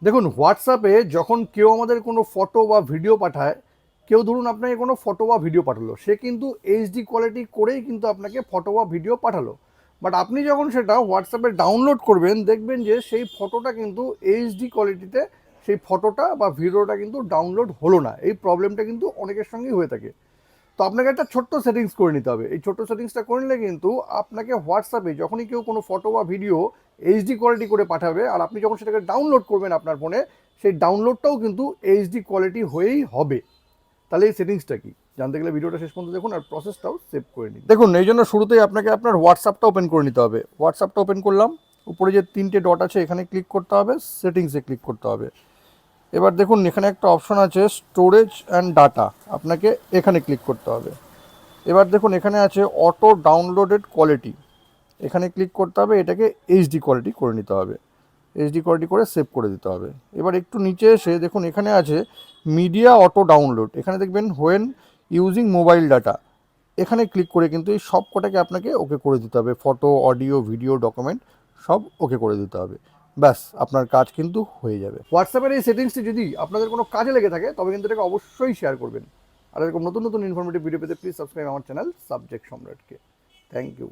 দেখুন, হোয়াটসঅ্যাপে যখন কেউ আমাদের কোনো ফটো বা ভিডিও পাঠায়, কেউ ধরুন আপনাকে কোনো ফটো বা ভিডিও পাঠালো, সে কিন্তু এইচডি কোয়ালিটি করেই কিন্তু আপনাকে ফটো বা ভিডিও পাঠালো। বাট আপনি যখন সেটা হোয়াটসঅ্যাপে ডাউনলোড করবেন, দেখবেন যে সেই ফটোটা কিন্তু এইচডি কোয়ালিটিতে সেই ফটোটা বা ভিডিওটা কিন্তু ডাউনলোড হলো না। এই প্রবলেমটা কিন্তু অনেকের সঙ্গেই হয়ে থাকে। তো আপনাকে একটা ছোট্ট সেটিংস করে নিতে হবে। এই ছোট্ট সেটিংসটা করে নিলে কিন্তু আপনাকে হোয়াটসঅ্যাপে যখনই কেউ কোনো ফটো বা ভিডিও এইচডি কোয়ালিটি করে পাঠাবে, আর আপনি যখন সেটাকে ডাউনলোড করবেন আপনার ফোনে, সেই ডাউনলোডটাও কিন্তু এইচডি কোয়ালিটি হয়েই হবে। তাহলে এই সেটিংসটা কি জানতে গেলে ভিডিওটা শেষ পর্যন্ত দেখুন, আর প্রসেসটাও সেভ করে নিন। দেখুন, এই জন্য শুরুতেই আপনাকে আপনার হোয়াটসঅ্যাপটা ওপেন করে নিতে হবে। হোয়াটসঅ্যাপটা ওপেন করলাম, উপরে যে তিনটে ডট আছে এখানে ক্লিক করতে হবে, সেটিংসে ক্লিক করতে হবে। এবার দেখুন এখানে একটা অপশন আছে স্টোরেজ অ্যান্ড ডাটা, আপনাকে এখানে ক্লিক করতে হবে। এবার দেখুন এখানে আছে অটো ডাউনলোডেড কোয়ালিটি, এখানে ক্লিক করতে হবে, এটাকে এইচডি কোয়ালিটি করে নিতে হবে। এইচডি কোয়ালিটি করে সেভ করে দিতে হবে। এবার একটু নিচে এসে দেখুন এখানে আছে মিডিয়া অটো ডাউনলোড, এখানে দেখবেন হোয়েন ইউজিং মোবাইল ডাটা, এখানে ক্লিক করে কিন্তু এই সব কটাকে আপনাকে ওকে করে দিতে হবে। ফটো, অডিও, ভিডিও, ডকুমেন্ট সব ওকে করে দিতে হবে। ব্যাস, আপনার কাজ কিন্তু হয়ে যাবে। হোয়াটসঅ্যাপের এই সেটিংসটি যদি আপনাদের কোনো কাজে লেগে থাকে তবে কিন্তু এটাকে অবশ্যই শেয়ার করবেন। আর এরকম নতুন নতুন ইনফরমেটিভ ভিডিও পেতে প্লিজ সাবস্ক্রাইব আমার চ্যানেল সাবজেক্ট সম্রাটকে। Thank you.